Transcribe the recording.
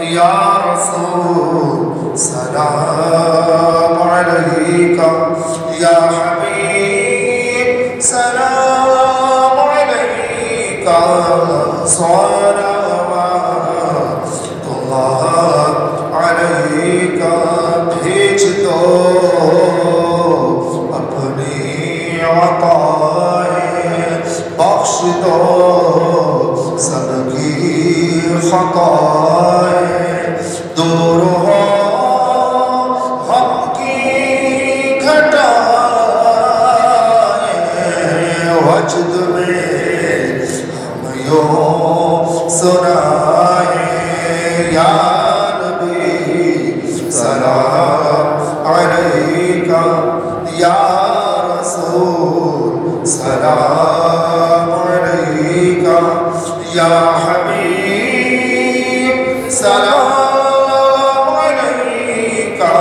یا رسول سلام علیکہ یا حبیب سلام علیکہ صلوات اللہ علیکہ بھیج دو اپنی عطائیں بخش دو سب کی خطائیں دور ہو ہم کی گھٹائیں وجد میں ہم یوں سنائیں یا نبی سلام علیکہ یا رسول سلام علیکہ یا حبیب سلام علیکہ